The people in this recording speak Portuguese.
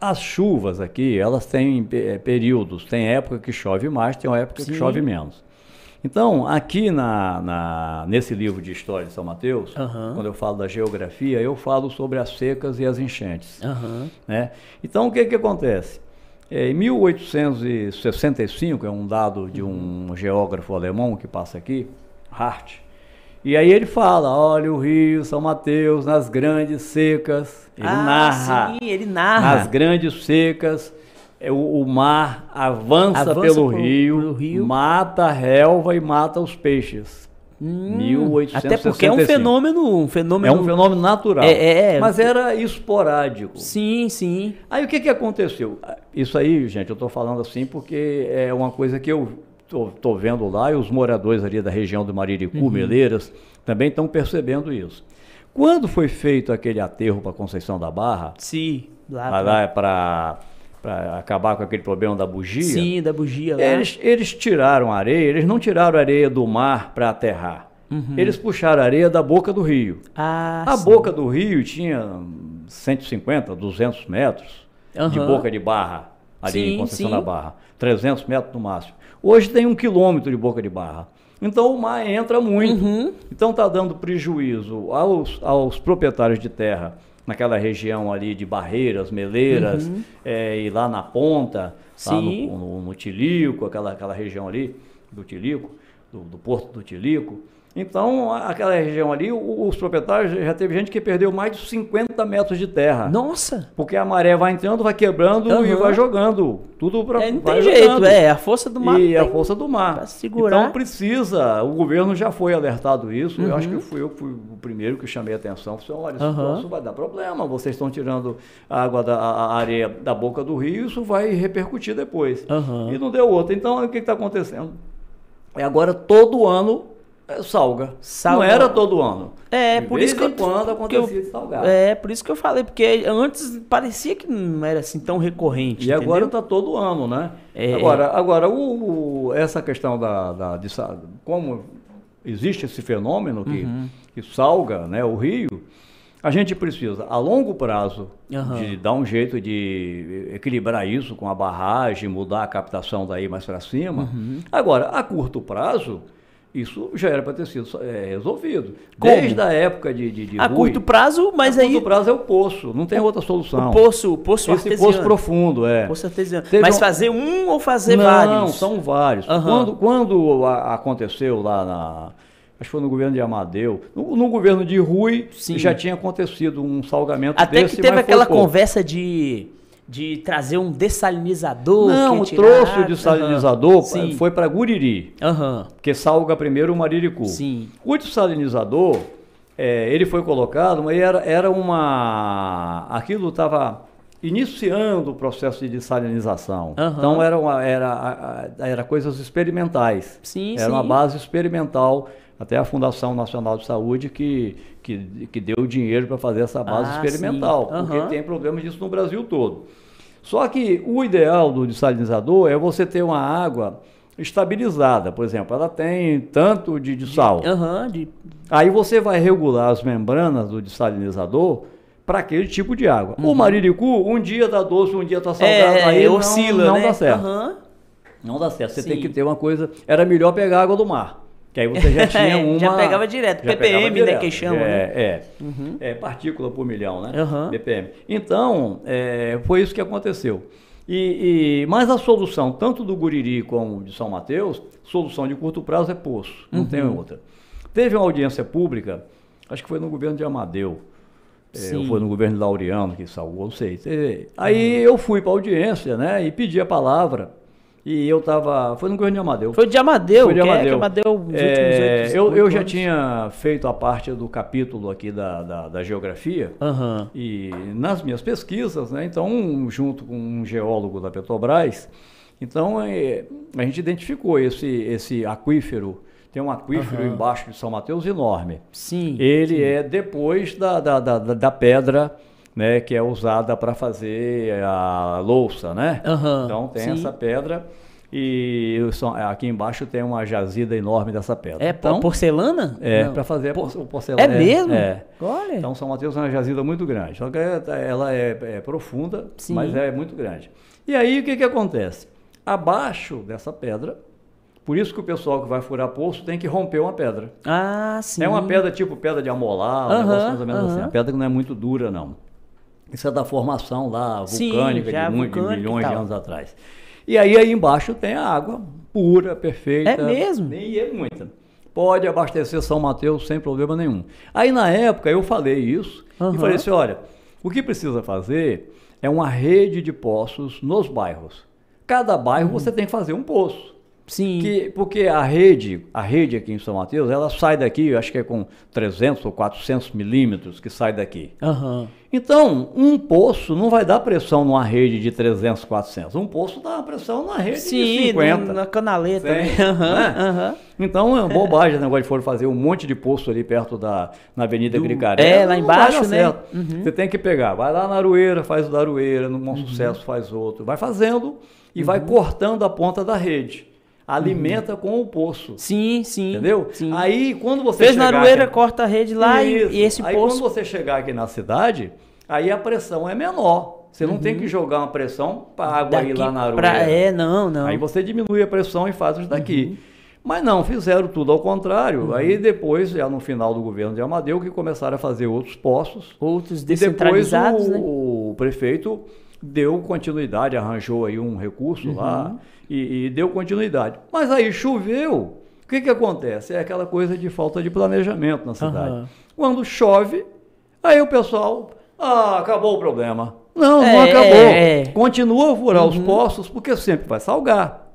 as chuvas aqui, elas têm períodos, tem época que chove mais, tem época que chove menos. Então, aqui nesse livro de História de São Mateus, quando eu falo da geografia, eu falo sobre as secas e as enchentes. Né? Então, o que acontece? Em 1865, é um dado de um geógrafo alemão que passa aqui, Hart, e aí ele fala, olha o rio São Mateus nas grandes secas, ele narra, sim, ele narra. Nas grandes secas, o mar avança pelo rio, mata a relva e mata os peixes. 1865. Até porque é um fenômeno... É um fenômeno natural, mas era esporádico. Sim, sim. Aí o que aconteceu? Isso aí, gente, eu estou falando assim porque é uma coisa que eu estou vendo lá e os moradores ali da região do Mariricu, Meleiras, também estão percebendo isso. Quando foi feito aquele aterro para Conceição da Barra, sim, lá para acabar com aquele problema da bugia. Sim, da bugia lá. Eles tiraram areia, eles não tiraram areia do mar para aterrar. Eles puxaram areia da boca do rio. A boca do rio tinha 150, 200 metros de boca de barra ali em Conceição da Barra. 300 metros no máximo. Hoje tem 1 quilômetro de boca de barra. Então o mar entra muito. Então está dando prejuízo aos proprietários de terra naquela região ali de Barreiras, Meleiras, e lá na ponta, lá no Tilico, aquela região ali do Tilico, do Porto do Tilico. Então, aquela região ali, os proprietários, já teve gente que perdeu mais de 50 metros de terra. Nossa! Porque a maré vai entrando, vai quebrando e vai jogando. Tudo para não tem jeito, a força do mar. E a força do mar. Pra segurar. Então precisa, o governo já foi alertado isso, eu acho que eu fui o primeiro que chamei a atenção. Falei, olha, isso vai dar problema, vocês estão tirando a água a areia da boca do rio, isso vai repercutir depois. E não deu outra. Então, o que está acontecendo? Agora, todo ano, salga. Não era todo ano. Por isso que quando acontecia de salgar. Por isso que eu falei, porque antes parecia que não era assim tão recorrente. E agora está todo ano, né? Agora essa questão de como existe esse fenômeno que salga, né, o rio, a gente precisa, a longo prazo, de dar um jeito de equilibrar isso com a barragem, mudar a captação daí mais para cima. Agora, a curto prazo, isso já era para ter sido resolvido. Como? Desde a época de a Rui, curto prazo, mas a aí... curto prazo é o poço, não tem outra solução. O poço Esse artesiano. poço profundo, Poço artesiano. Mas fazer um ou fazer vários? Não, são vários. Quando aconteceu lá acho que foi no governo de Amadeu, no governo de Rui, já tinha acontecido um salgamento até desse, que teve mas aquela foi pouco. Conversa de trazer um dessalinizador. Não, o troço de dessalinizador foi para Guriri, porque salga primeiro o Mariricu. O dessalinizador, ele foi colocado, mas aquilo estava iniciando o processo de dessalinização. Então era coisas experimentais. Era uma base experimental. Até a Fundação Nacional de Saúde que deu dinheiro para fazer essa base experimental, porque tem problemas disso no Brasil todo. Só que o ideal do dessalinizador é você ter uma água estabilizada, por exemplo, ela tem tanto de sal. Aí você vai regular as membranas do dessalinizador para aquele tipo de água. O Mariricu, um dia está doce, um dia está salgado, aí oscila, não dá certo. Não dá certo, você tem que ter uma coisa... Era melhor pegar água do mar. Que aí você já tinha uma... Já pegava direto, ppm, né, que chama, partícula por milhão, né? ppm. Então, foi isso que aconteceu. Mas a solução, tanto do Guriri como de São Mateus, solução de curto prazo é poço, não tem outra. Teve uma audiência pública, acho que foi no governo de Amadeu, ou foi no governo de Laureano que salvou, não sei. Aí eu fui para a audiência, né, e pedi a palavra. E eu estava... Foi no governo de Amadeu. Foi de Amadeu? Foi de Amadeu. Que Amadeu os últimos eu já tinha feito a parte do capítulo aqui da geografia. E nas minhas pesquisas, né? Então, junto com um geólogo da Petrobras, então a gente identificou esse aquífero. Tem um aquífero embaixo de São Mateus enorme. Ele é depois da pedra, né, que é usada para fazer a louça, né? Então tem essa pedra E aqui embaixo tem uma jazida enorme dessa pedra. Então, porcelana? Para fazer porcelana. É mesmo? Olha. Então São Mateus é uma jazida muito grande. Só que ela é profunda, sim, mas é muito grande. E aí o que acontece? Abaixo dessa pedra, por isso que o pessoal que vai furar poço tem que romper uma pedra. Ah, sim. É uma pedra tipo pedra de amolar, um negócio mais ou menos assim. A pedra que não é muito dura, não. Isso é da formação lá, vulcânica, de milhões de anos atrás. E aí embaixo tem a água pura, perfeita. É mesmo? E é muita. Pode abastecer São Mateus sem problema nenhum. Aí na época eu falei isso e falei assim, olha, o que precisa fazer é uma rede de poços nos bairros. Cada bairro você tem que fazer um poço. Sim. Porque a rede aqui em São Mateus, ela sai daqui, eu acho que é com 300 ou 400 milímetros que sai daqui. Então, um poço não vai dar pressão numa rede de 300, 400. Um poço dá uma pressão numa rede de 50. Sim, na canaleta. Então, é uma bobagem o negócio de for fazer um monte de poço ali perto na Avenida Gricaré. Lá embaixo, né? Você tem que pegar, vai lá na Aroeira, faz o da Aroeira, no Bom Sucesso faz outro. Vai fazendo e vai cortando a ponta da rede. Alimenta com o poço. Sim. Entendeu? Sim. Aí, quando você fez na Aroeira, corta a rede lá e esse aí, poço... quando você chegar aqui na cidade, aí a pressão é menor. Você não tem que jogar uma pressão para a água ir lá na Aroeira. Não. Aí você diminui a pressão e faz isso daqui. Mas não, fizeram tudo ao contrário. Aí depois, já no final do governo de Amadeu, que começaram a fazer outros poços. Outros descentralizados, e depois o prefeito deu continuidade, arranjou aí um recurso lá e deu continuidade. Mas aí choveu, o que acontece? É aquela coisa de falta de planejamento na cidade. Quando chove, aí o pessoal, acabou o problema. Não acabou. Continua a furar os poços porque sempre vai salgar.